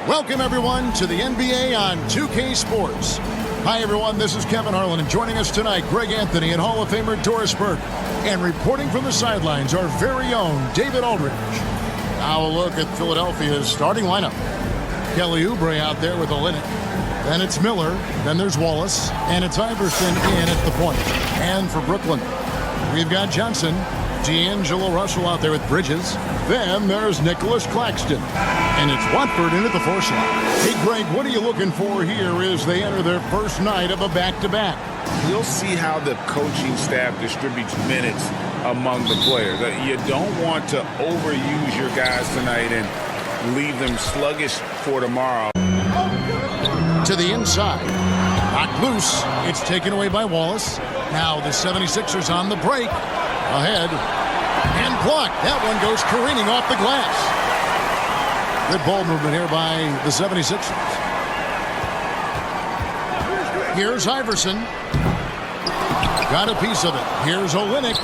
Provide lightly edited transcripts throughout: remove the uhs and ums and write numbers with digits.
Welcome, everyone, to the NBA on 2K Sports. Hi, everyone. This is Kevin Harlan, and joining us tonight, Greg Anthony and Hall of Famer Doris Burke. And reporting from the sidelines, our very own David Aldridge. Now a look at Philadelphia's starting lineup. Kelly Oubre out there with Olynyk. Then it's Miller. Then there's Wallace. And it's Iverson in at the point. And for Brooklyn, we've got Johnson. D'Angelo Russell out there with Bridges. Then there's Nicholas Claxton. And it's Watford in at the 4 slot. Hey, Greg, what are you looking for here as they enter their first night of a back-to-back? You'll see how the coaching staff distributes minutes among the players. You don't want to overuse your guys tonight and leave them sluggish for tomorrow. To the inside. Knocked loose. It's taken away by Wallace. Now the 76ers on the break. Ahead. And blocked. That one goes careening off the glass. Good ball movement here by the 76ers. Here's Iverson. Got a piece of it. Here's Olynyk.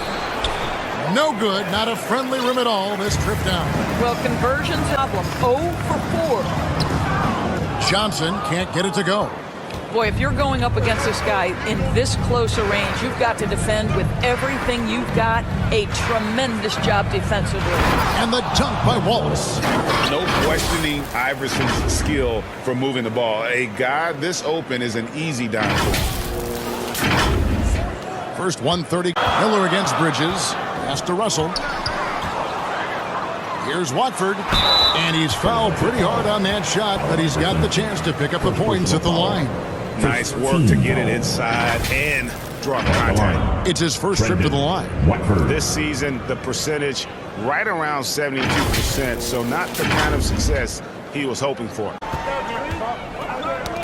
No good. Not a friendly rim at all. This trip down. Well, conversion's a problem. 0 for 4. Johnson can't get it to go. Boy, if you're going up against this guy in this close a range, you've got to defend with everything you've got. A tremendous job defensively. And the dunk by Wallace. No questioning Iverson's skill for moving the ball. A guy this open is an easy dime for him. First 130. Miller against Bridges. Pass to Russell. Here's Watford. And he's fouled pretty hard on that shot, but he's got the chance to pick up the points at the line. Nice work to get it inside and draw contact. It's his first trip to the line. This season, the percentage right around 72%, so not the kind of success he was hoping for.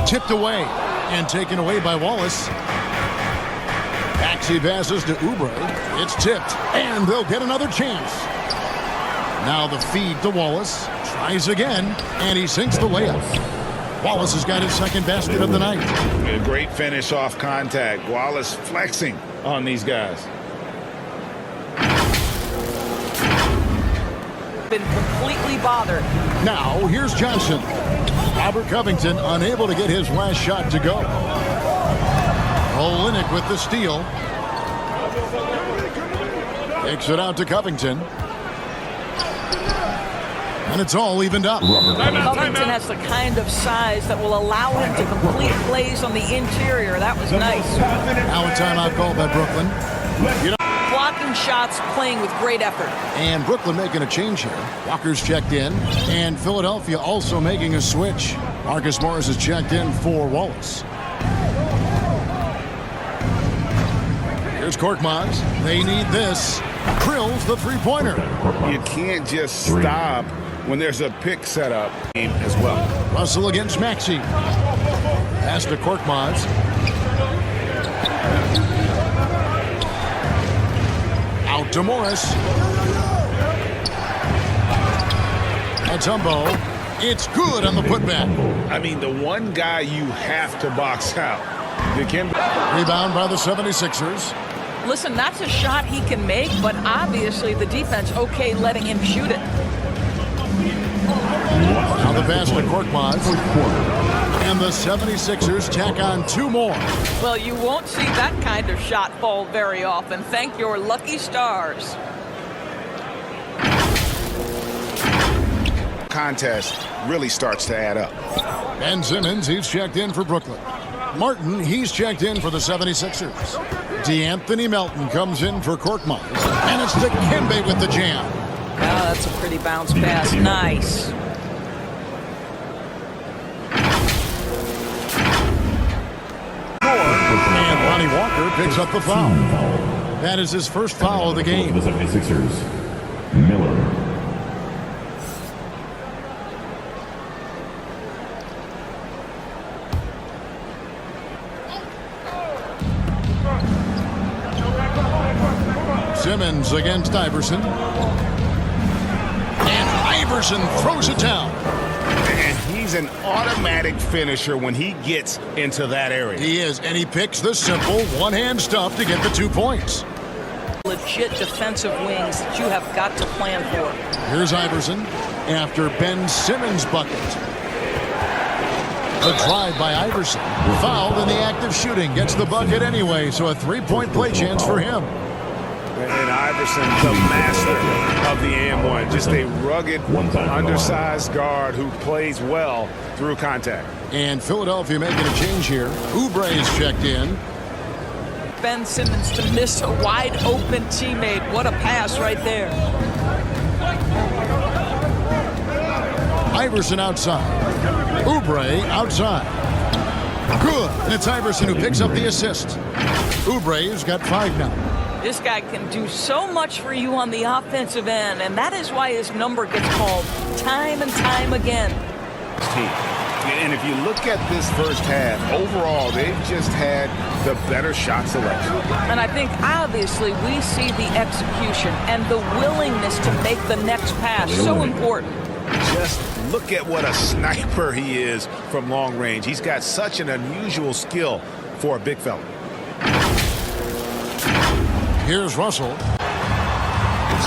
Tipped away and taken away by Wallace. Maxey passes to Oubre. It's tipped, and they'll get another chance. Now the feed to Wallace. Tries again, and he sinks the layup. Wallace has got his second basket of the night. A great finish off contact. Wallace flexing on these guys. Been completely bothered. Now here's Johnson. Robert Covington unable to get his last shot to go. Olynyk with the steal. Takes it out to Covington. And it's all evened up. Covington has the kind of size that will allow him to complete plays on the interior. That was nice. Now a timeout called by Brooklyn. Blocking shots, playing with great effort. And Brooklyn making a change here. Walker's checked in. And Philadelphia also making a switch. Marcus Morris is checked in for Wallace. Here's Korkmaz. They need this. Drills the three-pointer. You can't just stop when there's a pick set up as well. Russell against Maxey. Pass to Korkmaz. Out to Morris. Mutombo. It's good on the putback. I mean, the one guy you have to box out. Rebound by the 76ers. Listen, that's a shot he can make, but obviously the defense okay letting him shoot it. Now the pass to Korkmaz. And the 76ers tack on 2 more. Well, you won't see that kind of shot fall very often. Thank your lucky stars. Contest really starts to add up. Ben Simmons, he's checked in for Brooklyn. Martin, he's checked in for the 76ers. D'Anthony Melton comes in for Korkmaz. And it's Dikembe with the jam. Oh, that's a pretty bounce pass. Nice. And Lonnie Walker picks up the foul. That is his first foul of the game. The 76ers, Miller. Simmons against Iverson. And Iverson throws it down. And he's an automatic finisher when he gets into that area. He is, and he picks the simple one-hand stuff to get the 2 points. Legit defensive wings that you have got to plan for. Here's Iverson after Ben Simmons' bucket. The drive by Iverson. Fouled in the act of shooting. Gets the bucket anyway, so a three-point play chance for him. And Iverson, the master of the and-one. Just a rugged, undersized guard who plays well through contact. And Philadelphia making a change here. Oubre is checked in. Ben Simmons to miss a wide-open teammate. What a pass right there. Iverson outside. Oubre outside. Good. And it's Iverson who picks up the assist. Oubre has got 5 now. This guy can do so much for you on the offensive end, and that is why his number gets called time and time again. And if you look at this first half, overall, they've just had the better shot selection. And I think, obviously, we see the execution and the willingness to make the next pass so important. Just look at what a sniper he is from long range. He's got such an unusual skill for a big fella. Here's Russell.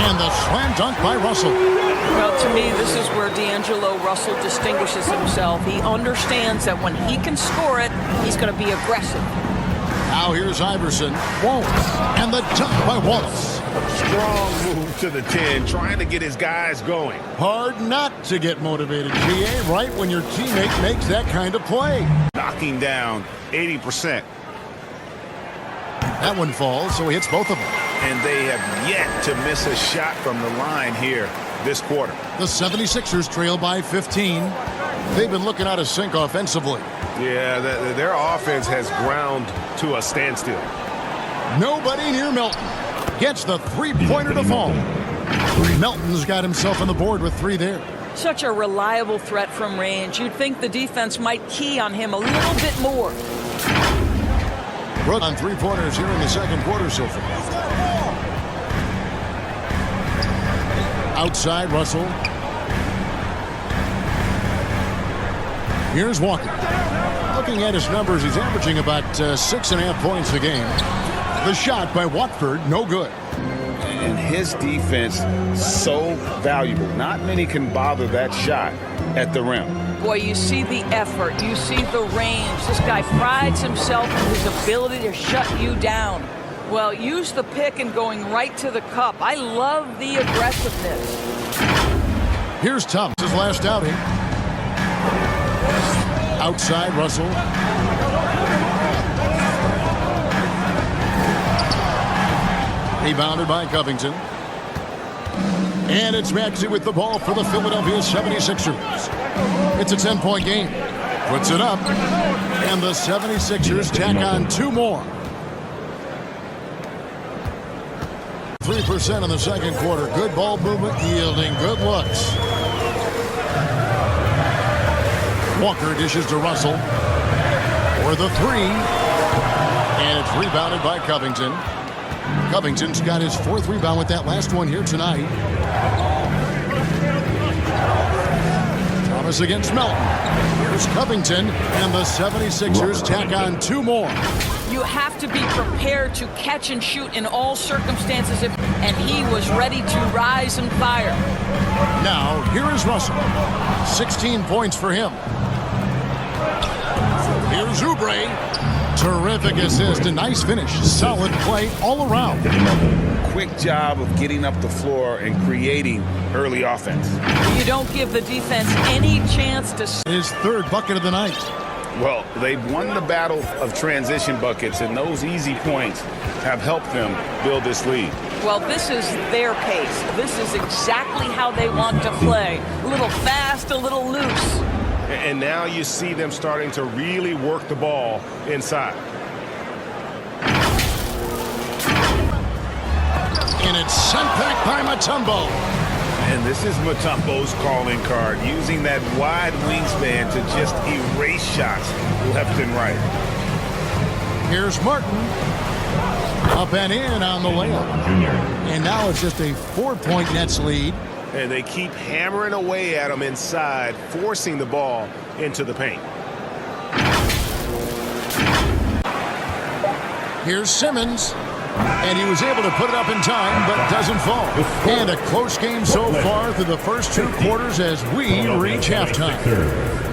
And the slam dunk by Russell. Well, to me, this is where D'Angelo Russell distinguishes himself. He understands that when he can score it, he's going to be aggressive. Now here's Iverson. Wallace. And the dunk by Wallace. Strong move to the 10, trying to get his guys going. Hard not to get motivated, GA, right when your teammate makes that kind of play. Knocking down 80%. That one falls, so he hits both of them. And they have yet to miss a shot from the line here this quarter. The 76ers trail by 15. They've been looking out of sync offensively. Yeah, their offense has ground to a standstill. Nobody near Melton. Gets the three-pointer to fall. Melton's got himself on the board with 3 there. Such a reliable threat from range. You'd think the defense might key on him a little bit more. Brooke on 3-pointers here in the second quarter so far. Outside, Russell. Here's Walker. Looking at his numbers, he's averaging about 6.5 points a game. The shot by Watford, no good. And his defense, so valuable. Not many can bother that shot at the rim. Boy, you see the effort. You see the range. This guy prides himself in his ability to shut you down. Well, use the pick and going right to the cup. I love the aggressiveness. Here's Thomas' last outing. Outside, Russell. Rebounded by Covington. And it's Maxey with the ball for the Philadelphia 76ers. It's a 10-point game. Puts it up. And the 76ers tack on 2 more. 3% in the second quarter. Good ball movement, yielding good looks. Walker dishes to Russell for the 3. And it's rebounded by Covington. Covington's got his 4th rebound with that last one here tonight. Thomas against Melton. Here's Covington, and the 76ers tack on 2 more. You have to be prepared to catch and shoot in all circumstances, and he was ready to rise and fire. Now, here is Russell. 16 points for him. Here's Oubre. Terrific assist, a nice finish. Solid play all around. Quick job of getting up the floor and creating early offense. You don't give the defense any chance to... His 3rd bucket of the night. Well, they've won the battle of transition buckets, and those easy points have helped them build this lead. Well, this is their pace. This is exactly how they want to play. A little fast, a little loose. And now you see them starting to really work the ball inside. And it's sent back by Mutombo. And this is Mutombo's calling card, using that wide wingspan to just erase shots left and right. Here's Martin. Up and in on the layup. And now it's just a 4-point Nets lead. And they keep hammering away at them inside, forcing the ball into the paint. Here's Simmons. And he was able to put it up in time, but doesn't fall. And a close game so far through the first 2 quarters as we reach halftime.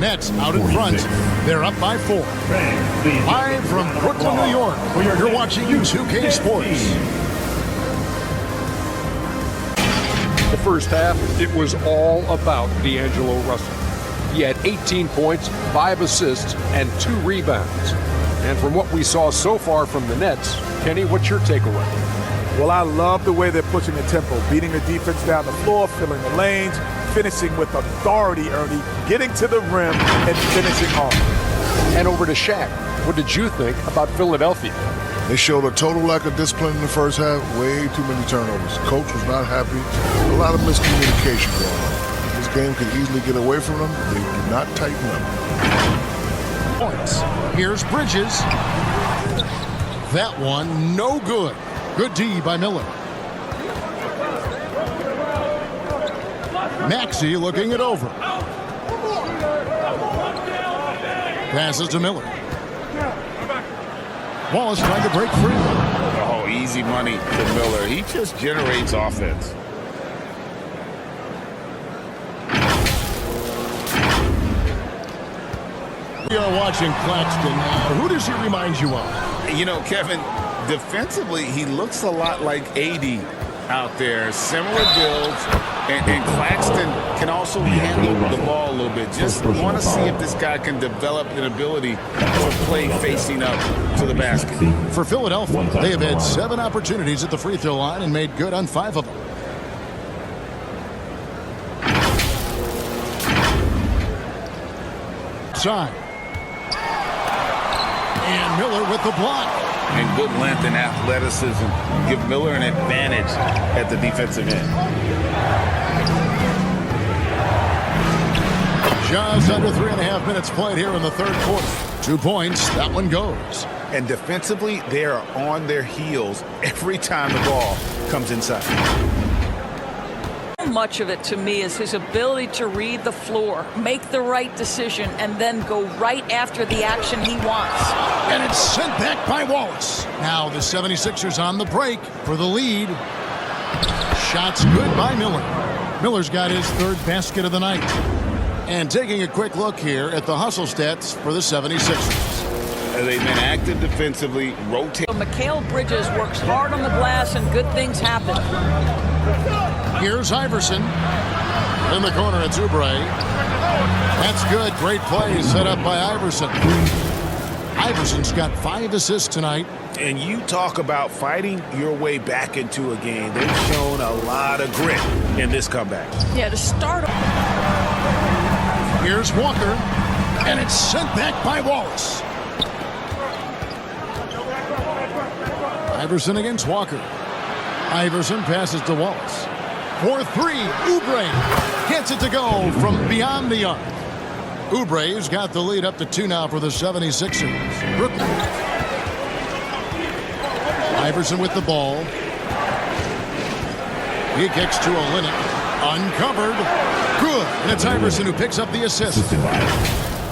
Nets out in front. They're up by 4. Live from Brooklyn, New York. You're watching 2K Sports. The first half, it was all about D'Angelo Russell. He had 18 points, 5 assists, and 2 rebounds. And from what we saw so far from the Nets, Kenny, what's your takeaway? Well, I love the way they're pushing the tempo, beating the defense down the floor, filling the lanes, finishing with authority, Ernie, getting to the rim and finishing hard. And over to Shaq. What did you think about Philadelphia? They showed a total lack of discipline in the first half, way too many turnovers. Coach was not happy, a lot of miscommunication going on. This game could easily get away from them. They did not tighten up. Points. Here's Bridges. That one, no good. Good D by Miller. Maxey looking it over. Passes to Miller. Wallace trying to break free. Oh, easy money for Miller. He just generates offense. We are watching Claxton. Who does he remind you of? You know, Kevin, defensively, he looks a lot like AD out there. Similar builds. And Claxton can also handle the ball a little bit. Just want to see if this guy can develop an ability to play facing up to the basket. For Philadelphia, they have had 7 opportunities at the free throw line and made good on 5 of them. Side. And Miller with the block. And good length and athleticism give Miller an advantage at the defensive end. Just under 3.5 minutes played here in the third quarter. 2 points. That one goes. And defensively, they are on their heels every time the ball comes inside. Much of it to me is his ability to read the floor, make the right decision, and then go right after the action he wants. And it's sent back by Wallace. Now the 76ers on the break for the lead. Shots good by Miller. Miller's got his 3rd basket of the night. And taking a quick look here at the hustle stats for the 76ers. They've been active defensively, rotate. So Mikal Bridges works hard on the glass and good things happen. Here's Iverson. In the corner, it's Oubre. That's good. Great play set up by Iverson. Iverson's got 5 assists tonight. And you talk about fighting your way back into a game. They've shown a lot of grit in this comeback. Yeah, to start. Here's Walker. And it's sent back by Wallace. Iverson against Walker. Iverson passes to Wallace. For 3, Oubre gets it to go from beyond the arc. Oubre's got the lead up to 2 now for the 76ers. Brooklyn. Iverson with the ball. He kicks to Olynyk. Uncovered. Good. And it's Iverson who picks up the assist.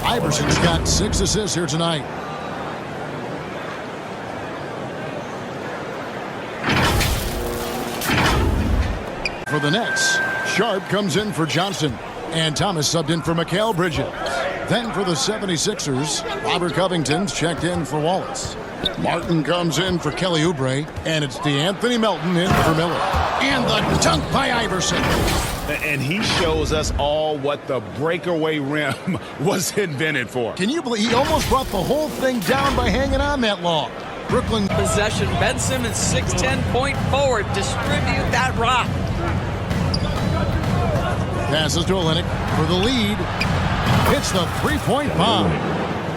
Iverson's got 6 assists here tonight. For the Nets, Sharp comes in for Johnson, and Thomas subbed in for Mikal Bridges. Then for the 76ers, Robert Covington's checked in for Wallace. Martin comes in for Kelly Oubre, and it's DeAnthony Melton in for Miller. And the dunk by Iverson. And he shows us all what the breakaway rim was invented for. Can you believe he almost brought the whole thing down by hanging on that long? Brooklyn Possession. Ben Simmons, 6'10" point forward. Distribute that rock. passes to Olynyk for the lead. Hits the three-point bomb.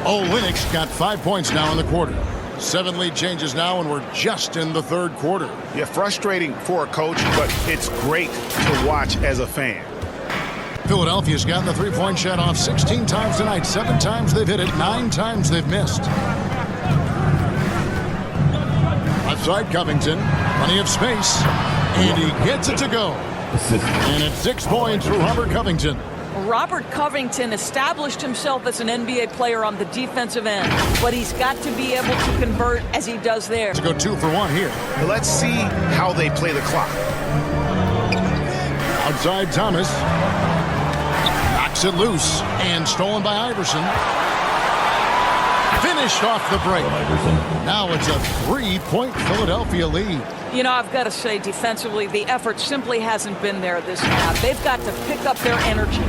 Olynyk's got 5 points now in the quarter. 7 lead changes now, and we're just in the third quarter. Yeah, frustrating for a coach, but it's great to watch as a fan. Philadelphia's gotten the three-point shot off 16 times tonight. 7 times they've hit it, 9 times they've missed. Outside Covington, plenty of space, and he gets it to go. And it's 6 points for Robert Covington. Robert Covington established himself as an NBA player on the defensive end, but he's got to be able to convert as he does there. To go 2 for 1 here. Let's see how they play the clock. Outside Thomas. Knocks it loose and stolen by Iverson. Finished off the break. Now it's a 3-point Philadelphia lead. You know, I've got to say, defensively, the effort simply hasn't been there this half. They've got to pick up their energy.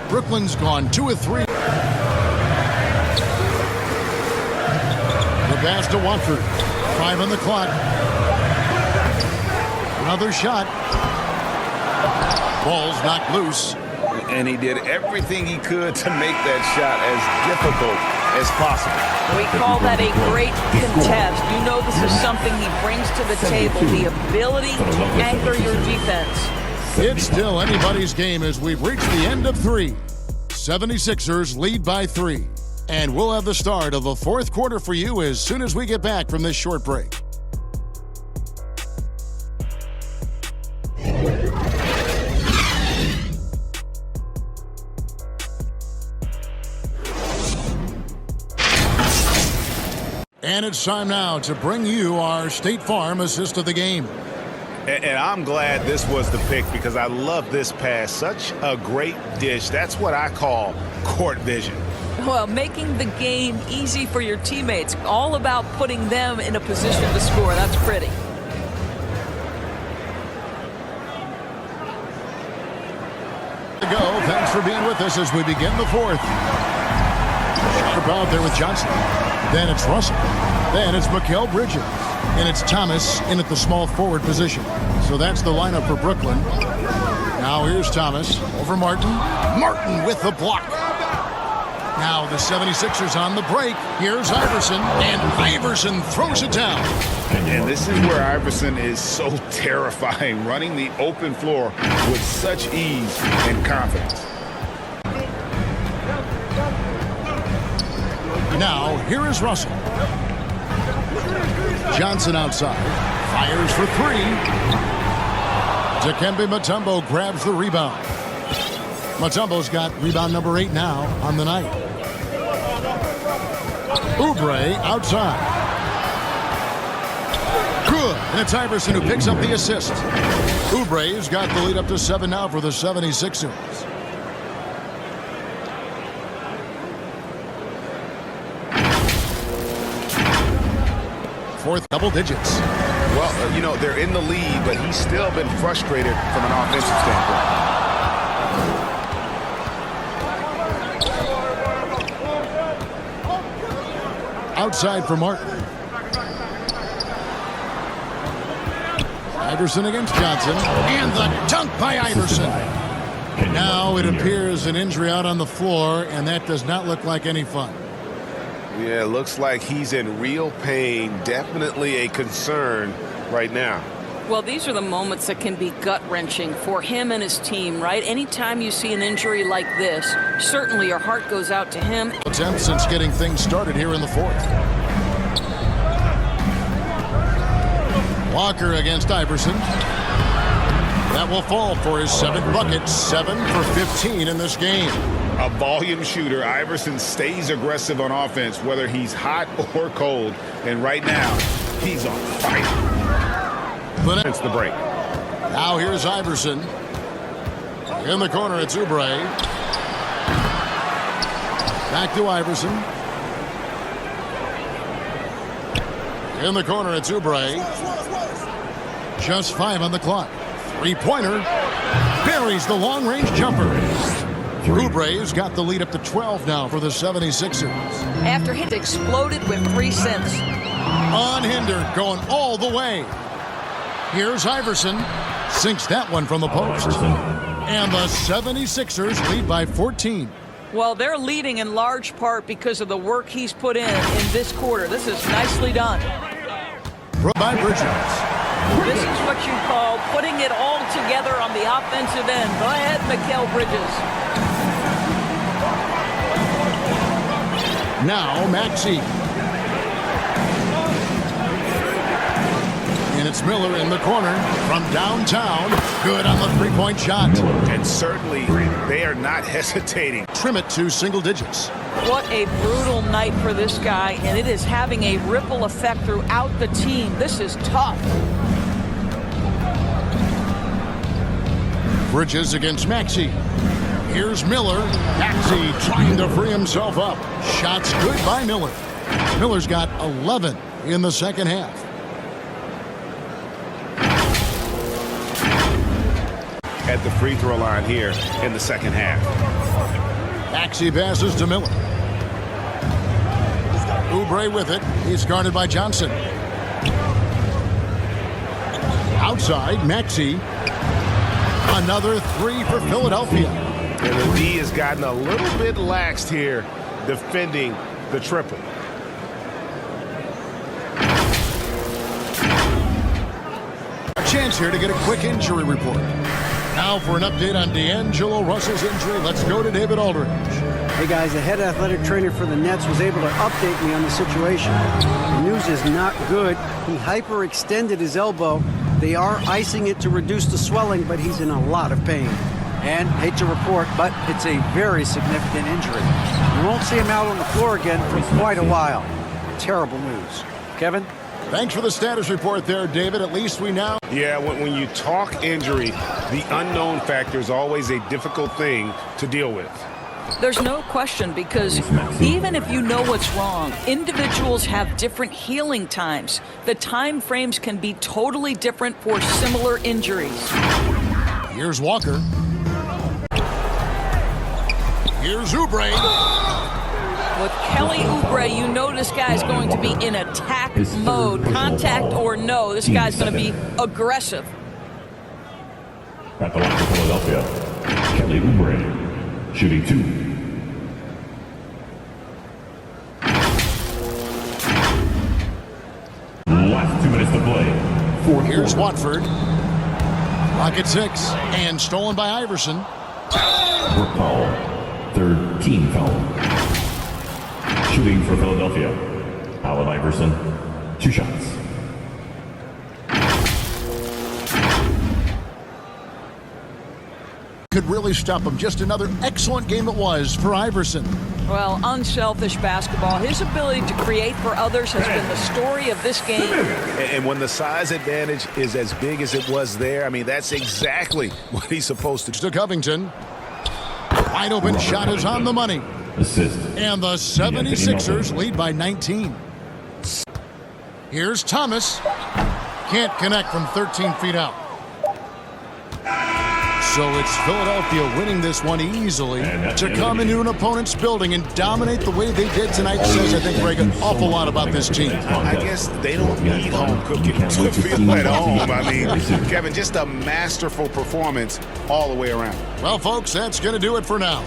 Brooklyn's gone 2 of 3. The pass to Watford. 5 on the clock. Another shot. Ball's knocked loose. And he did everything he could to make that shot as difficult as possible. We call that a great contest. You know this is something he brings to the table, the ability to anchor your defense. It's still anybody's game as we've reached the end of 3. 76ers lead by 3. And we'll have the start of the 4th quarter for you as soon as we get back from this short break. And it's time now to bring you our State Farm assist of the game. And I'm glad this was the pick because I love this pass. Such a great dish. That's what I call court vision. Well, making the game easy for your teammates. All about putting them in a position to score. That's pretty. Go. Thanks for being with us as we begin the 4th. Sharp out there with Johnson. Then it's Russell. Then it's Mikal Bridges. And it's Thomas in at the small forward position. So that's the lineup for Brooklyn. Now here's Thomas over Martin. Martin with the block. Now the 76ers on the break. Here's Iverson. And Iverson throws it down. And this is where Iverson is so terrifying, running the open floor with such ease and confidence. Now, here is Russell. Johnson outside. Fires for 3. Dikembe Mutombo grabs the rebound. Mutombo's got rebound number 8 now on the night. Oubre outside. Good. And it's Iverson who picks up the assist. Oubre's got the lead up to 7 now for the 76ers. Fourth double digits. Well, you know, they're in the lead, but he's still been frustrated from an offensive standpoint. Outside for Martin. Iverson against Johnson. And the dunk by Iverson. Now it appears an injury out on the floor, and that does not look like any fun. Yeah, it looks like he's in real pain. Definitely a concern right now. Well, these are the moments that can be gut-wrenching for him and his team, right? Anytime you see an injury like this, certainly your heart goes out to him. Attempt since getting things started here in the 4th. Walker against Iverson. That will fall for his 7th bucket. 7 for 15 in this game. A volume shooter, Iverson stays aggressive on offense, whether he's hot or cold. And right now, he's on fire. It's the break. Now here's Iverson. In the corner, it's Oubre. Back to Iverson. In the corner, it's Oubre. Just 5 on the clock. 3-pointer. Buries the long-range jumper. Oubre's got the lead up to 12 now for the 76ers. After he exploded with 3 cents. Unhindered, going all the way. Here's Iverson. Sinks that one from the post. And the 76ers lead by 14. Well, they're leading in large part because of the work he's put in this quarter. This is nicely done. By Bridges. This is what you call putting it all together on the offensive end. Go ahead, Mikal Bridges. Now, Maxey. And It's Miller in the corner from downtown. Good on the three-point shot. And certainly they are not hesitating. Trim it to single digits. What a brutal night for this guy, and it is having a ripple effect throughout the team. This is tough. Bridges against Maxey. Here's Miller. Maxey trying to free himself up. Shots good by Miller. Miller's got 11 in the second half. At the free throw line here in the second half. Maxey passes to Miller. Oubre with it. He's guarded by Johnson. Outside, Maxey. Another three for Philadelphia. And the D has gotten a little bit laxed here defending the triple. A chance here to get a quick injury report. Now for an update on D'Angelo Russell's injury, let's go to David Aldridge. Hey guys, the head athletic trainer for the Nets was able to update me on the situation. The news is not good. He hyperextended his elbow. They are icing it to reduce the swelling, but he's in a lot of pain. And, hate to report, but it's a very significant injury. You won't see him out on the floor again for quite a while. Terrible news. Kevin? Thanks for the status report there, David. At least we now... Yeah, when you talk injury, the unknown factor is always a difficult thing to deal with. There's no question, because even if you know what's wrong, individuals have different healing times. The time frames can be totally different for similar injuries. Here's Walker. Here's Oubre. With Kelly Oubre, you know this guy's going to be in attack mode. Contact or no, this guy's going to be aggressive. At the line for Philadelphia, Kelly Oubre, shooting 2. Last 2 minutes to play. Fourth Here's quarter. Watford. Clock at 6. And stolen by Iverson. Work foul. Third team foul. Shooting for Philadelphia, Allen Iverson, 2 shots. Could really stop him. Just another excellent game it was for Iverson. Well, unselfish basketball. His ability to create for others has been the story of this game. And when the size advantage is as big as it was there, I mean, that's exactly what he's supposed to do. To Covington. Wide open shot is on the money. Assist. And the 76ers lead by 19. Here's Thomas. Can't connect from 13 feet out. So it's Philadelphia winning this one easily. To come into an opponent's building and dominate the way they did tonight says, I think, Greg, an awful lot about this team. I guess they don't need home cooking to feel at home. I mean, Kevin, just a masterful performance all the way around. Well, folks, that's going to do it for now.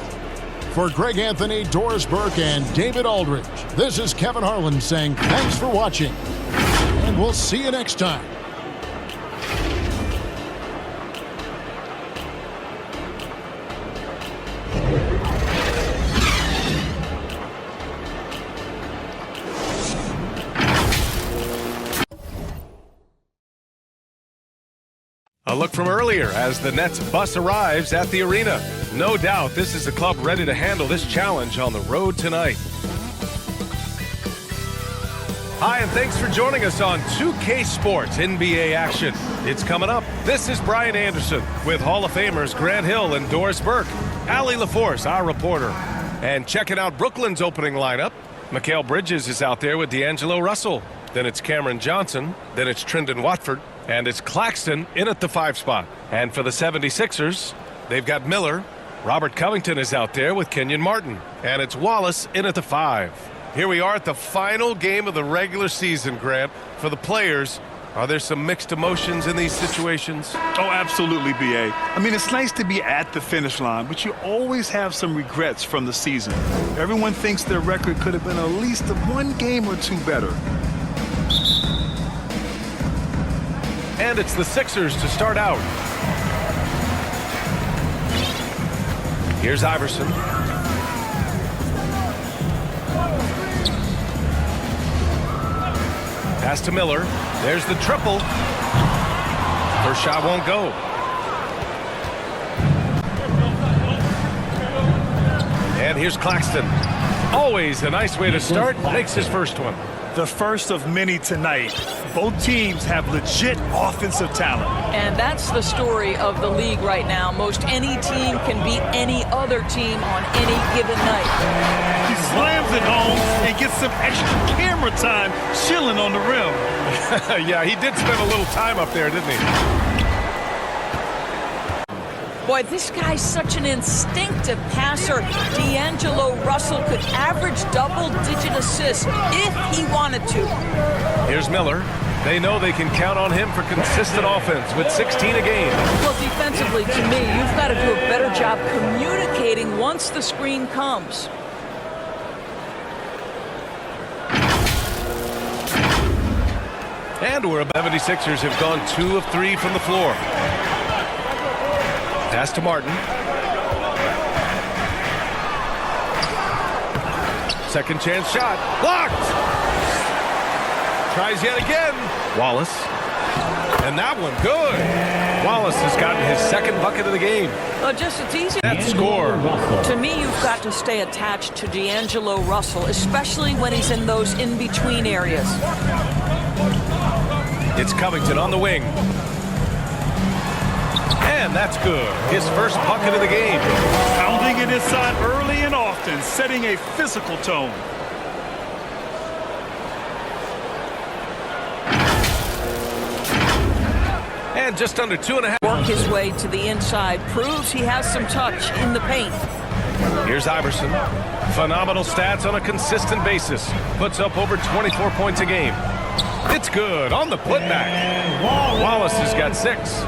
For Greg Anthony, Doris Burke, and David Aldridge, this is Kevin Harlan saying thanks for watching. And we'll see you next time. A look from earlier as the Nets bus arrives at the arena. No doubt this is a club ready to handle this challenge on the road tonight. Hi, and thanks for joining us on 2K Sports NBA action. It's coming up. This is Brian Anderson with Hall of Famers Grant Hill and Doris Burke. Allie LaForce, our reporter. And checking out Brooklyn's opening lineup, Mikal Bridges is out there with D'Angelo Russell. Then it's Cameron Johnson. Then it's Trendon Watford. And it's Claxton in at the 5 spot. And for the 76ers, they've got Miller. Robert Covington is out there with Kenyon Martin. And it's Wallace in at the 5. Here we are at the final game of the regular season, Grant. For the players, are there some mixed emotions in these situations? Oh, absolutely, B.A. I mean, it's nice to be at the finish line, but you always have some regrets from the season. Everyone thinks their record could have been at least 1 game or 2 better. And it's the Sixers to start out. Here's Iverson. Pass to Miller. There's the triple. First shot won't go. And here's Claxton. Always a nice way to start. Makes his first one. The first of many tonight. Both teams have legit offensive talent. And that's the story of the league right now. Most any team can beat any other team on any given night. He slams it home and gets some extra camera time chilling on the rim. Yeah, he did spend a little time up there, didn't he? Boy, this guy's such an instinctive passer. D'Angelo Russell could average double-digit assists if he wanted to. Here's Miller. They know they can count on him for consistent offense with 16 a game. Well, defensively, to me, you've got to do a better job communicating once the screen comes. And we're about 76ers have gone 2 of 3 from the floor. Pass to Martin. Second chance shot. Blocked! Tries yet again. Wallace. And that one, good. Wallace has gotten his second bucket of the game. Well, just it's easy. That score. To me, you've got to stay attached to D'Angelo Russell, especially when he's in those in-between areas. It's Covington on the wing. And that's good. His first bucket of the game. Pounding it inside early and often, setting a physical tone. And just under 2.5. Work his way to the inside. Proves he has some touch in the paint. Here's Iverson. Phenomenal stats on a consistent basis. Puts up over 24 points a game. It's good on the putback. Wallace has got 6.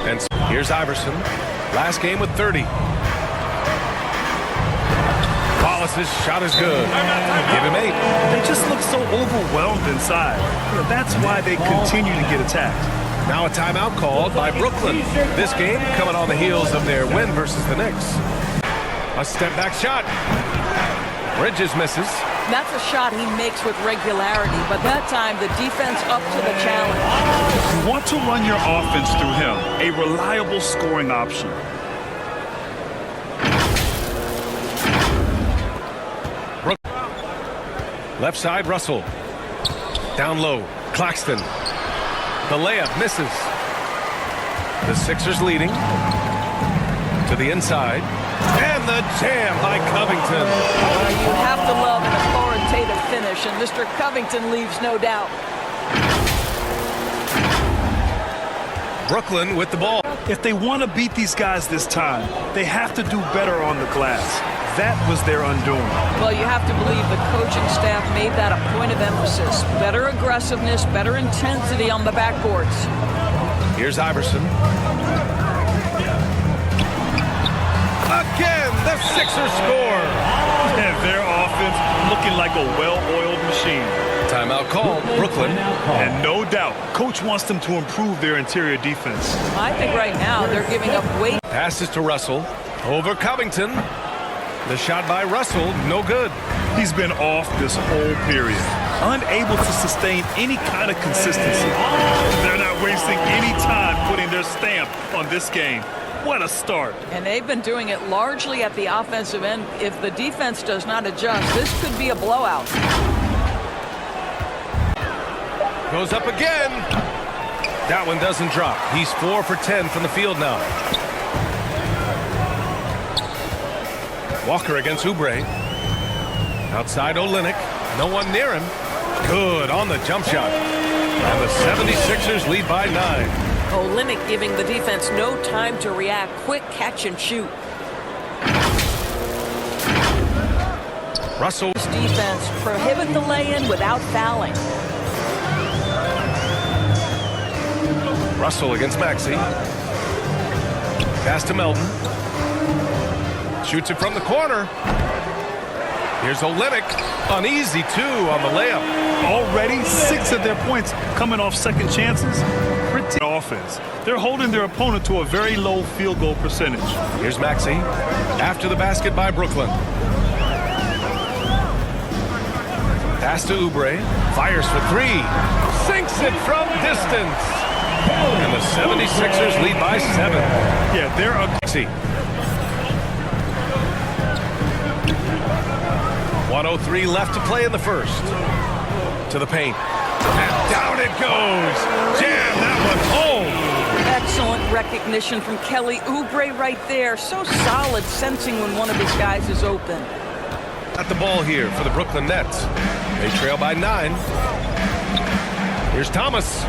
And here's Iverson. Last game with 30. Wallace's shot is good. Give him 8. They just look so overwhelmed inside. That's why they continue to get attacked. Now a timeout called by Brooklyn. This game coming on the heels of their win versus the Knicks. A step back shot. Bridges misses. That's a shot he makes with regularity, but that time the defense up to the challenge. You want to run your offense through him, a reliable scoring option. Left side, Russell. Down low, Claxton. The layup misses. The Sixers leading. To the inside. And the jam by Covington. You have to love an authoritative finish, and Mr. Covington leaves no doubt. Brooklyn with the ball. If they want to beat these guys this time, they have to do better on the glass. That was their undoing. Well, you have to believe the coaching staff made that a point of emphasis. Better aggressiveness, better intensity on the backboards. Here's Iverson. Again, the Sixers score. And their offense looking like a well-oiled machine. Timeout called, Brooklyn. And no doubt, coach wants them to improve their interior defense. I think right now they're giving up weight. Passes to Russell. Over Covington. The shot by Russell, no good. He's been off this whole period, unable to sustain any kind of consistency. They're not wasting any time putting their stamp on this game. What a start. And they've been doing it largely at the offensive end. If the defense does not adjust, this could be a blowout. Goes up again. That one doesn't drop. He's 4 for 10 from the field now. Walker against Oubre. Outside Olynyk. No one near him. Good on the jump shot. And the 76ers lead by 9. Olynyk giving the defense no time to react. Quick catch and shoot. Russell's defense prohibit the lay-in without fouling. Russell against Maxey. Pass to Melton. Shoots it from the corner. Here's Olynyk. An easy 2 on the layup. Already 6 of their points coming off second chances. Pretty offense. They're holding their opponent to a very low field goal percentage. Here's Maxey. After the basket by Brooklyn. Pass to Oubre. Fires for three. Sinks it from distance. And the 76ers lead by 7. Yeah, they're a... 1:03 left to play in the first. To the paint. And down it goes. Jam that one home. Excellent recognition from Kelly Oubre right there. So solid, sensing when one of his guys is open. At the ball here for the Brooklyn Nets. They trail by 9. Here's Thomas.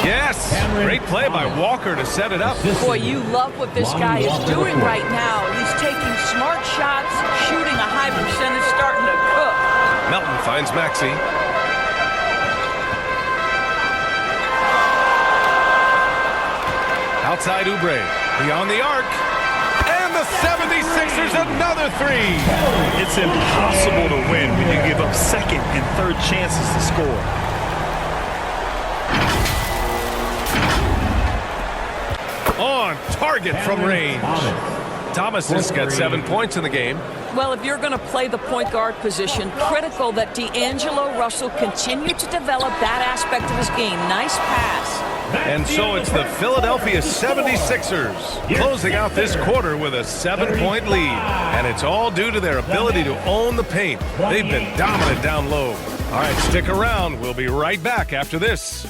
Yes, great play by Walker to set it up. Boy, you love what this guy is doing right now. He's taking smart shots, shooting a high percentage, starting to cook. Melton finds Maxey. Outside Oubre, beyond the arc. And the 76ers another 3. It's impossible to win when you give up second and third chances to score. On target from range. Thomas has got 7 points in the game. Well, if you're going to play the point guard position, critical that D'Angelo Russell continue to develop that aspect of his game. Nice pass. And so it's the Philadelphia 76ers closing out this quarter with a 7-point lead. And it's all due to their ability to own the paint. They've been dominant down low. All right, stick around. We'll be right back after this.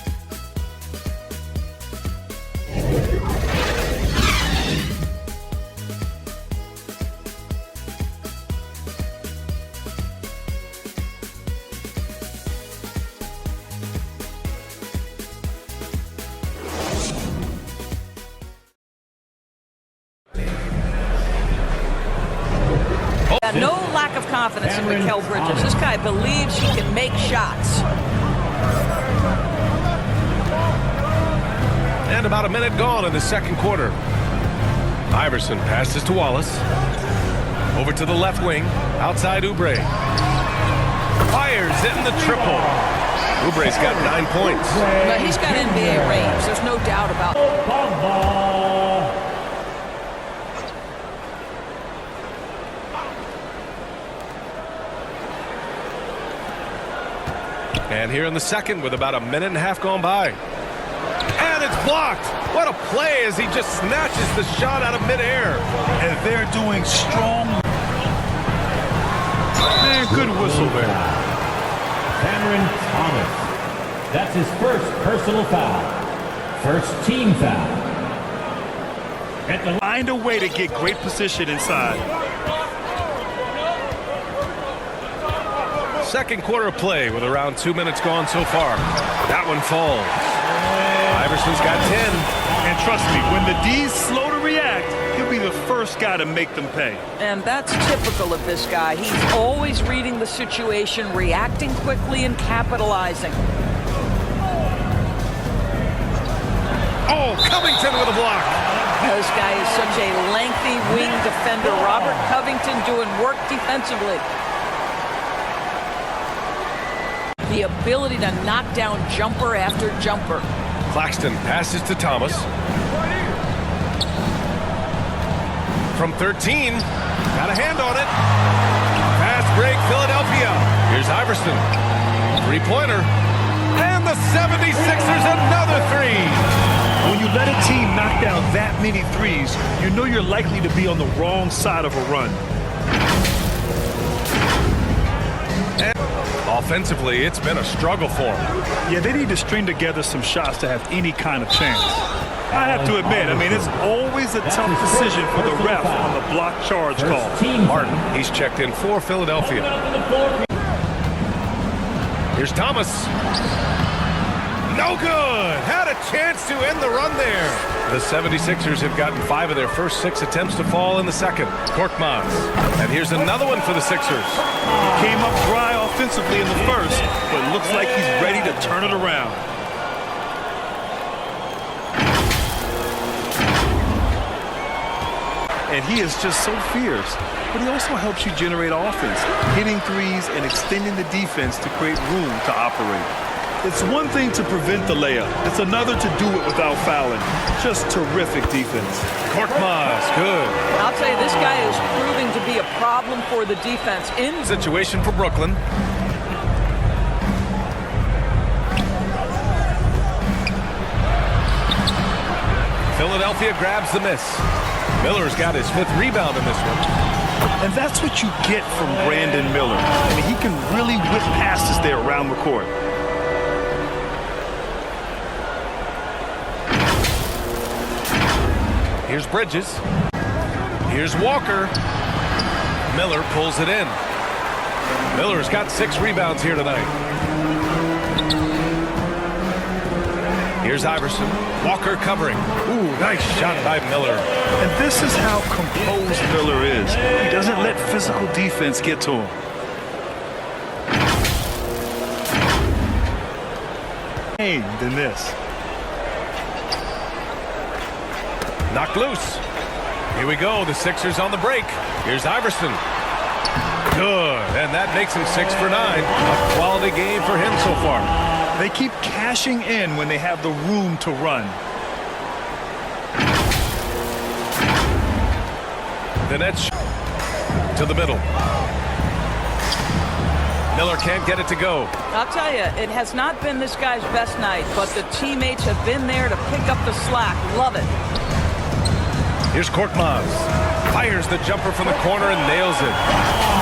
No lack of confidence in Mikal Bridges. This guy believes he can make shots. And about a minute gone in the second quarter. Iverson passes to Wallace. Over to the left wing. Outside Oubre. Fires in the triple. Oubre's got 9 points. But he's got NBA range. There's no doubt about it. And here in the second with about a minute and a half gone by. And it's blocked. What a play as he just snatches the shot out of midair. And they're doing strong. Man, good whistle there. Cameron Thomas. That's his first personal foul. First team foul. Find a way to get great position inside. Second quarter of play with around 2 minutes gone so far. That one falls. Iverson's got 10. And trust me, when the D's slow to react, he'll be the first guy to make them pay. And that's typical of this guy. He's always reading the situation, reacting quickly, and capitalizing. Oh, Covington with a block. This guy is such a lengthy wing defender. Robert Covington doing work defensively. The ability to knock down jumper after jumper. Claxton passes to Thomas. From 13. Got a hand on it. Fast break, Philadelphia. Here's Iverson. Three-pointer. And the 76ers another 3. When you let a team knock down that many threes, you know you're likely to be on the wrong side of a run. Offensively, it's been a struggle for them. Yeah, they need to string together some shots to have any kind of chance. I have to admit, it's always a tough decision for the ref on the block charge call. Martin, he's checked in for Philadelphia. Here's Thomas. No good. Had a chance to end the run there. The 76ers have gotten 5 of their first 6 attempts to fall in the second. Korkmaz. And here's another one for the Sixers. He came up dry offensively in the first, but looks like he's ready to turn it around. And he is just so fierce, but he also helps you generate offense, hitting threes and extending the defense to create room to operate. It's one thing to prevent the layup. It's another to do it without fouling. Just terrific defense. Korkmaz, good. I'll tell you, this guy is proving to be a problem for the defense. In situation for Brooklyn. Philadelphia grabs the miss. Miller's got his 5th rebound in this one. And that's what you get from Brandon Miller. I mean, he can really whip passes there around the court. Here's Bridges. Here's Walker. Miller pulls it in. Miller's got 6 rebounds here tonight. Here's Iverson. Walker covering. Ooh, nice shot by Miller. And this is how composed Miller is. He doesn't let physical defense get to him. Than this. Knocked loose. Here we go. The Sixers on the break. Here's Iverson. Good. And that makes him 6 for 9. A quality game for him so far. They keep cashing in when they have the room to run. The Nets to the middle. Miller can't get it to go. I'll tell you, it has not been this guy's best night, but the teammates have been there to pick up the slack. Love it. Here's Korkmaz. Fires the jumper from the corner and nails it.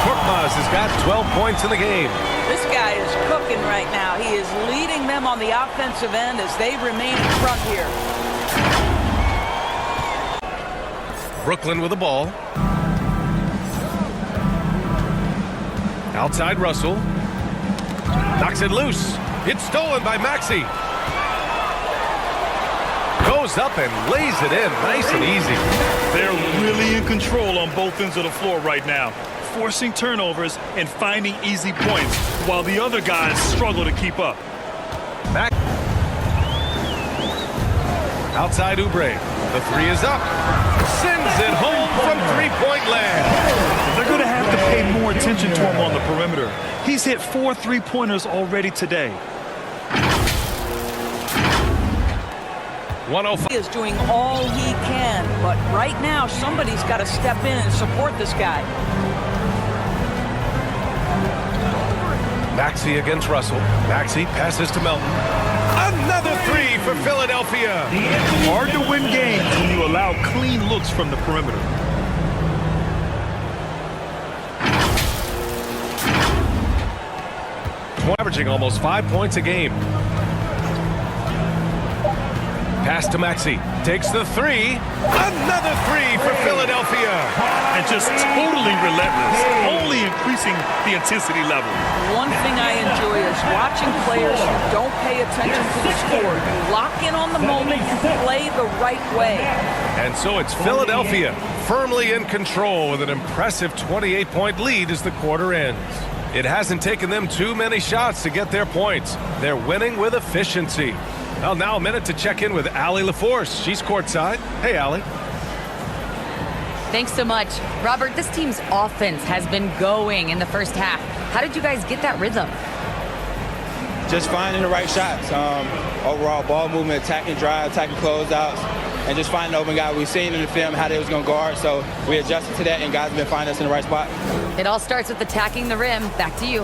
Korkmaz has got 12 points in the game. This guy is cooking right now. He is leading them on the offensive end as they remain in front here. Brooklyn with the ball. Outside Russell. Knocks it loose. It's stolen by Maxey. Goes up and lays it in nice and easy. They're really in control on both ends of the floor right now, forcing turnovers and finding easy points while the other guys struggle to keep up. Back. Outside Oubre. The 3 is up. Sends it home from 3-point land. They're going to have to pay more attention to him on the perimeter. He's hit 4 3-pointers already today. 105. He is doing all he can, but right now somebody's got to step in and support this guy. Maxey against Russell. Maxey passes to Melton. Another 3 for Philadelphia. Hard to win games when you allow clean looks from the perimeter. Averaging almost 5 points a game. Pass to Maxey. Takes the 3. Another 3 for Philadelphia. And just totally relentless, only increasing the intensity level. One thing I enjoy is watching players who don't pay attention to the score. You lock in on the moment, you play the right way. And so it's Philadelphia firmly in control with an impressive 28-point lead as the quarter ends. It hasn't taken them too many shots to get their points. They're winning with efficiency. Well, now a minute to check in with Allie LaForce. She's courtside. Hey, Allie. Thanks so much. Robert, this team's offense has been going in the first half. How did you guys get that rhythm? Just finding the right shots. Overall ball movement, attacking drive, attacking closeouts, and just finding the open guy. We've seen in the film how they was going to guard, so we adjusted to that, and guys have been finding us in the right spot. It all starts with attacking the rim. Back to you.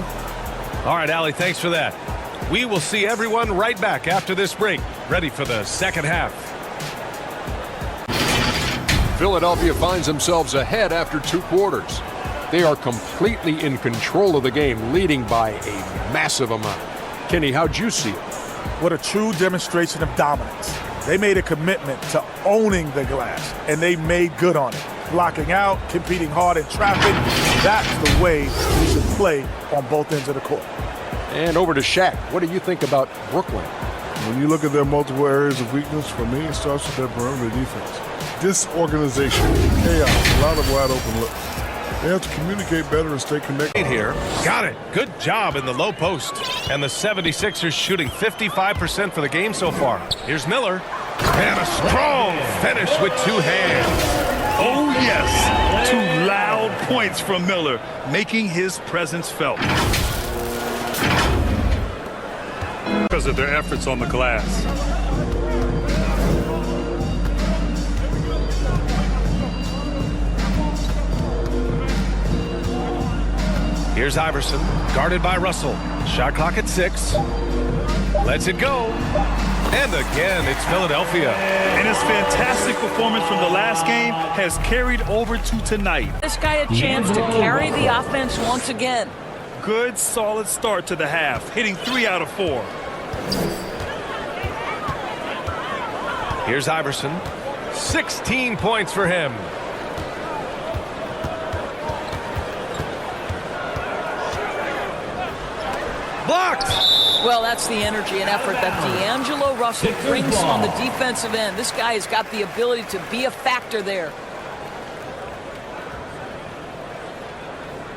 All right, Allie, thanks for that. We will see everyone right back after this break, ready for the second half. Philadelphia finds themselves ahead after 2 quarters. They are completely in control of the game, leading by a massive amount. Kenny, how'd you see it? What a true demonstration of dominance. They made a commitment to owning the glass, and they made good on it. Blocking out, competing hard in traffic, that's the way we should play on both ends of the court. And over to Shaq. What do you think about Brooklyn? When you look at their multiple areas of weakness, for me, it starts with their perimeter defense. Disorganization, chaos, a lot of wide open looks. They have to communicate better and stay connected. Here, got it. Good job in the low post. And the 76ers shooting 55% for the game so far. Here's Miller. And a strong finish with 2 hands. Oh, yes. 2 loud points from Miller, making his presence felt. Because of their efforts on the glass. Here's Iverson, guarded by Russell. Shot clock at 6. Lets it go. And again, it's Philadelphia. And his fantastic performance from the last game has carried over to tonight. This guy a chance to carry the offense once again. Good, solid start to the half, hitting 3 out of 4. Here's Iverson. 16 points for him. Blocked. Well, that's the energy and effort that D'Angelo Russell brings on the defensive end. This guy has got the ability to be a factor there.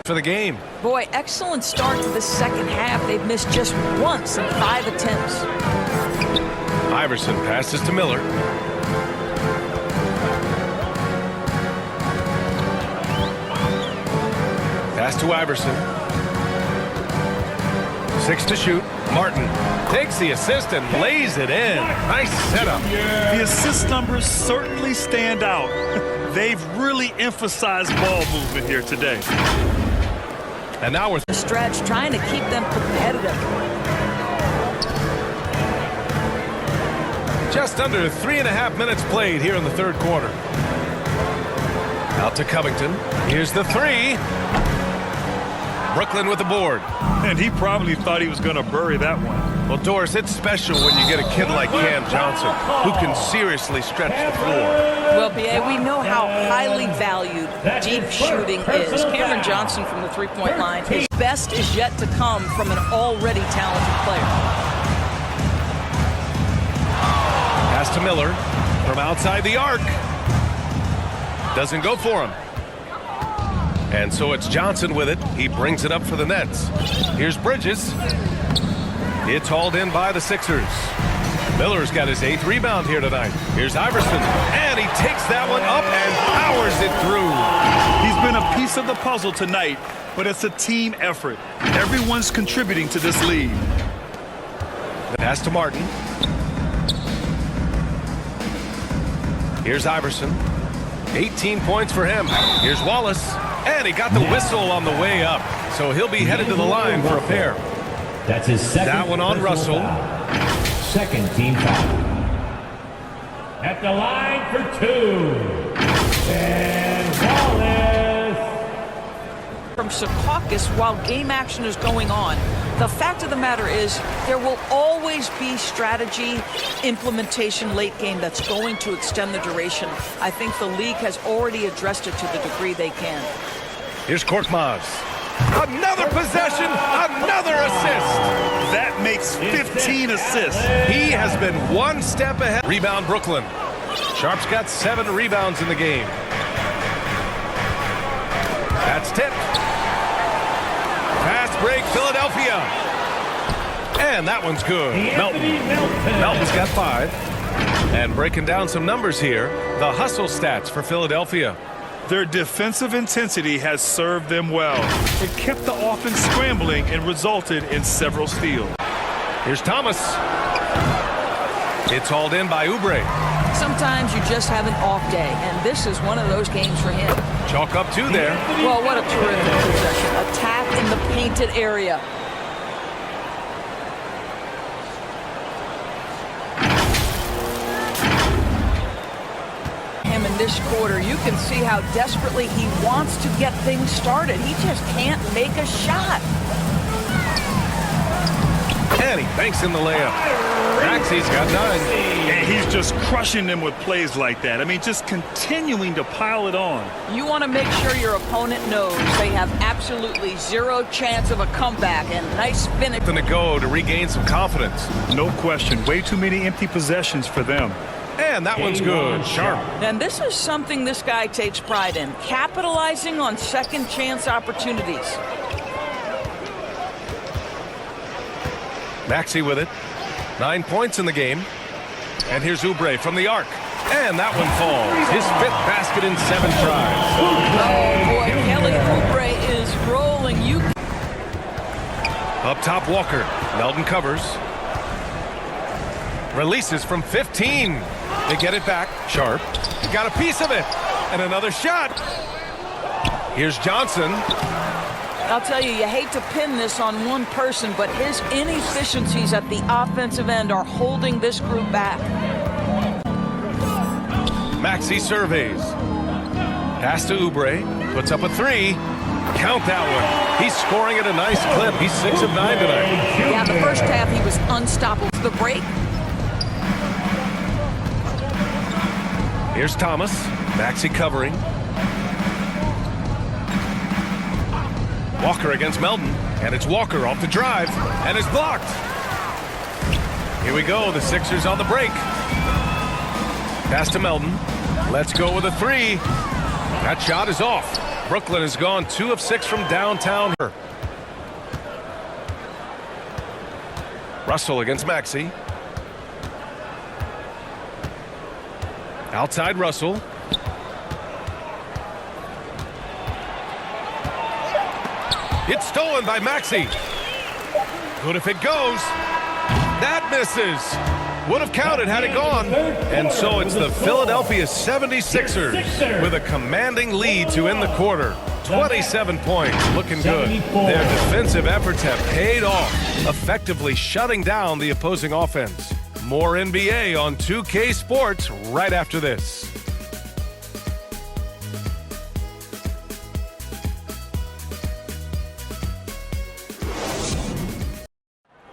For the game. Boy, excellent start to the second half. They've missed just once in 5 attempts. Iverson passes to Miller. Pass to Iverson. 6 to shoot. Martin takes the assist and lays it in. Nice setup. The assist numbers certainly stand out. They've really emphasized ball movement here today. And now we're the stretch, trying to keep them competitive. just under 3.5 minutes played here in the third quarter. Out to Covington. Here's the three. Brooklyn with the board. And he probably thought he was going to bury that one. Well, Doris, it's special when you get a kid like Cam Johnson who can seriously stretch the floor. Well, B.A., we know how highly valued deep shooting is. Cameron Johnson from the three-point line. His best is yet to come from an already talented player. Pass to Miller from outside the arc. Doesn't go for him. And so it's Johnson with it. He brings it up for the Nets. Here's Bridges. It's hauled in by the Sixers. Miller's got his 8th rebound here tonight. Here's Iverson, and he takes that one up and powers it through. He's been a piece of the puzzle tonight, but it's a team effort. Everyone's contributing to this lead. Pass to Martin. Here's Iverson. 18 points for him. Here's Wallace. And he got the whistle on the way up. So he'll be headed to the line for a pair. That's his second. That one on Russell. Foul. Second team foul. At the line for 2. And Wallace. From Secaucus while game action is going on. The fact of the matter is there will always be strategy implementation late game that's going to extend the duration. I think the league has already addressed it to the degree they can. Here's Korkmaz. Another possession, another assist. That makes 15 assists. He has been one step ahead. Rebound Brooklyn. Sharp's got 7 rebounds in the game. That's tipped. Fast break, Philadelphia. And that one's good. Melton's got 5. And breaking down some numbers here, the hustle stats for Philadelphia. Their defensive intensity has served them well. It kept the offense scrambling and resulted in several steals. Here's Thomas. It's hauled in by Oubre. Sometimes you just have an off day, and this is one of those games for him. Chalk up 2 there. Well, what a terrific possession. Attack in the painted area. Him in this quarter, you can see how desperately he wants to get things started. He just can't make a shot. And he banks in the layup. Maxey's got 9. And he's just crushing them with plays like that. I mean, just continuing to pile it on. You want to make sure your opponent knows they have absolutely 0 chance of a comeback, and nice finish. To go to regain some confidence. No question. Way too many empty possessions for them. And that one's good. Sharp. And this is something this guy takes pride in, capitalizing on second chance opportunities. Maxey with it. 9 points in the game. And here's Oubre from the arc. And that one falls. His 5th basket in 7 tries. Oh, boy, Kelly Oubre is rolling. Up top, Walker. Melton covers. Releases from 15. They get it back. Sharp. Got a piece of it. And another shot. Here's Johnson. I'll tell you, you hate to pin this on one person, but his inefficiencies at the offensive end are holding this group back. Maxey surveys. Pass to Oubre. Puts up a 3. Count that one. He's scoring at a nice clip. He's 6 of 9 tonight. Yeah, the first half he was unstoppable. The break. Here's Thomas. Maxey covering. Walker against Melton. And it's Walker off the drive. And it's blocked. Here we go. The Sixers on the break. Pass to Melton. Let's go with a 3. That shot is off. Brooklyn has gone 2 of 6 from downtown. Russell against Maxey. Outside Russell. It's stolen by Maxey. Good if it goes. That misses. Would have counted had it gone. And so it's the Philadelphia 76ers with a commanding lead to end the quarter. 27 points, looking good. Their defensive efforts have paid off, effectively shutting down the opposing offense. More NBA on 2K Sports right after this.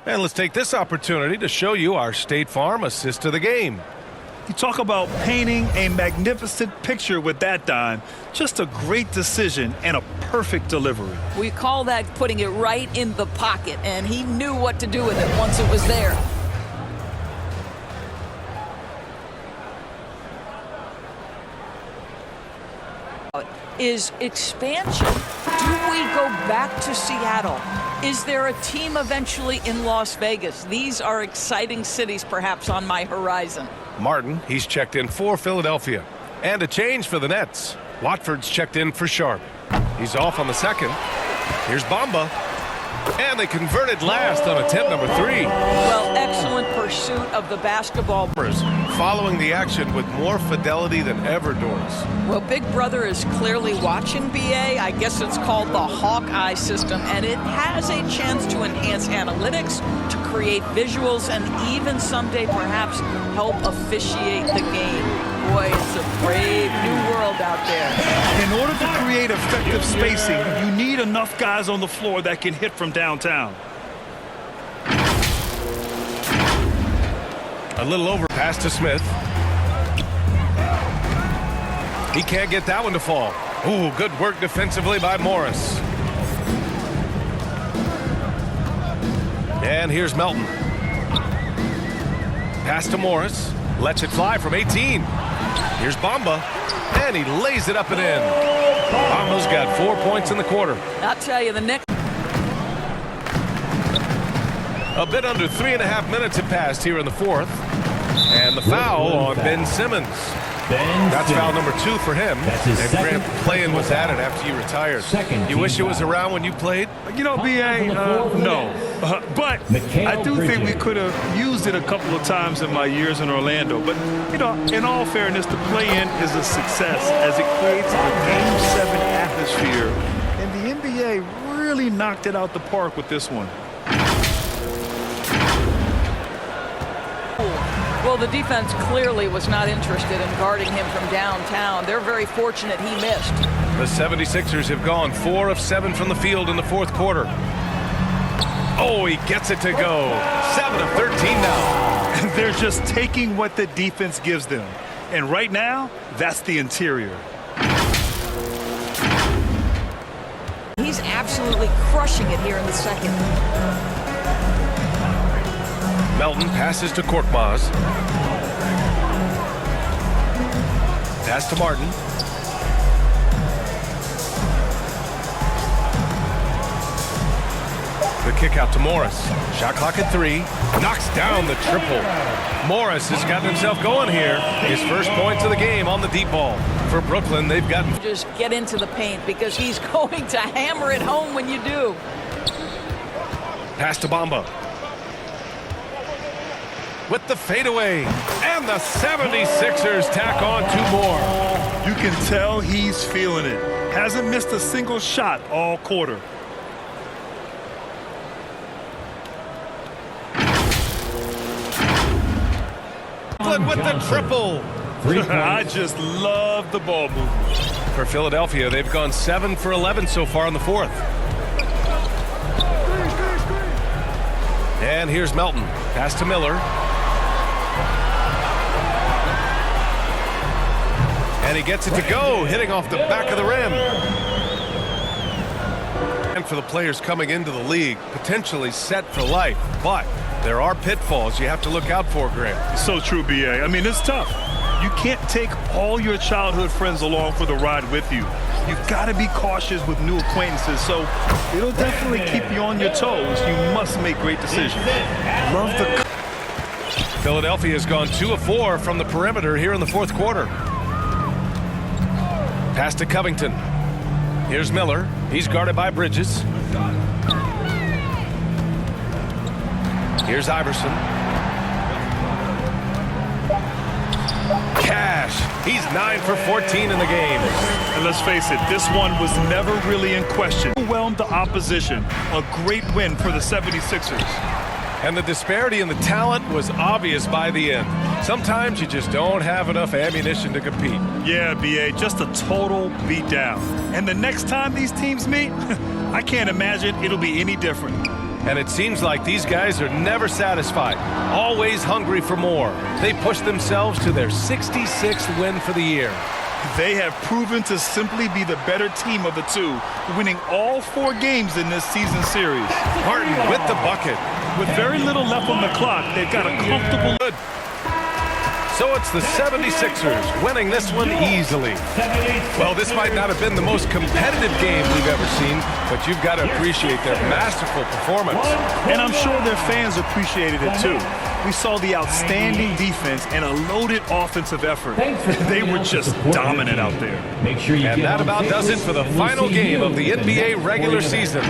And let's take this opportunity to show you our State Farm assist to the game. You talk about painting a magnificent picture with that dime. Just a great decision and a perfect delivery. We call that putting it right in the pocket, and he knew what to do with it once it was there. Is expansion. Do we go back to Seattle? Is there a team eventually in Las Vegas? These are exciting cities perhaps on my horizon. Martin, he's checked in for Philadelphia. And a change for the Nets. Watford's checked in for Sharp. He's off on the second. Here's Bamba. And they converted last on attempt number 3. Well, excellent pursuit of the basketball. Following the action with more fidelity than ever, Doris. Well, Big Brother is clearly watching BA. I guess it's called the Hawkeye system, and it has a chance to enhance analytics, to create visuals, and even someday perhaps help officiate the game. Boy, it's a brave new world out there. In order to create effective spacing, you need enough guys on the floor that can hit from downtown. A little over pass to Smith. He can't get that one to fall. Ooh, good work defensively by Morris. And here's Melton. Pass to Morris. Lets it fly from 18. Here's Bamba. And he lays it up and in. Bamba's got 4 points in the quarter. I'll tell you, the next... A bit under 3.5 minutes have passed here in the fourth. And the foul on Ben Simmons. That's foul number 2 for him. And Grant, playing was added after you retired. You wish it was around when you played? You know, B.A., no. But I do think we could have used it a couple of times in my years in Orlando. But, you know, in all fairness, the play-in is a success as it creates a Game 7 atmosphere. And the NBA really knocked it out the park with this one. Well, the defense clearly was not interested in guarding him from downtown. They're very fortunate he missed. The 76ers have gone 4 of 7 from the field in the fourth quarter. Oh, he gets it to go. 7 of 13 now. They're just taking what the defense gives them. And right now, that's the interior. He's absolutely crushing it here in the second. Melton passes to Korkmaz. Pass to Martin. The kick out to Morris. Shot clock at 3. Knocks down the triple. Morris has gotten himself going here. His first points of the game on the deep ball. For Brooklyn, they've gotten... Just get into the paint because he's going to hammer it home when you do. Pass to Bamba. With the fadeaway, and the 76ers tack on 2 more. You can tell he's feeling it. Hasn't missed a single shot all quarter. good with the triple. I just love the ball movement. For Philadelphia, they've gone 7 for 11 so far in the fourth. And here's Melton. Pass to Miller. And he gets it to go, hitting off the back of the rim. And for the players coming into the league, potentially set for life. But there are pitfalls you have to look out for, Grant. So true, B.A. I mean, it's tough. You can't take all your childhood friends along for the ride with you. You've got to be cautious with new acquaintances, so it'll definitely keep you on your toes. You must make great decisions. Love the... Philadelphia has gone 2 of 4 from the perimeter here in the fourth quarter. Pass to Covington. Here's Miller. He's guarded by Bridges. Here's Iverson. Cash. He's 9 for 14 in the game. And let's face it, this one was never really in question. Overwhelmed the opposition. A great win for the 76ers. And the disparity in the talent was obvious by the end. Sometimes you just don't have enough ammunition to compete. Yeah, B.A., just a total beatdown. And the next time these teams meet, I can't imagine it'll be any different. And it seems like these guys are never satisfied, always hungry for more. They push themselves to their 66th win for the year. They have proven to simply be the better team of the two, winning all 4 games in this season series. Harden with the bucket. With very little left on the clock, they've got a comfortable... So it's the 76ers winning this one easily. Well, this might not have been the most competitive game we've ever seen, but you've got to appreciate their masterful performance. And I'm sure their fans appreciated it too. We saw the outstanding defense and a loaded offensive effort. They were just dominant out there. And that about does it for the final game of the NBA regular season.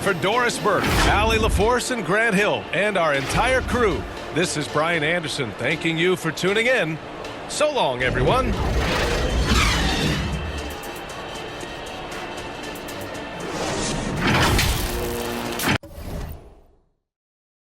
For Doris Burke, Allie LaForce, and Grant Hill, and our entire crew, this is Brian Anderson thanking you for tuning in. So long, everyone.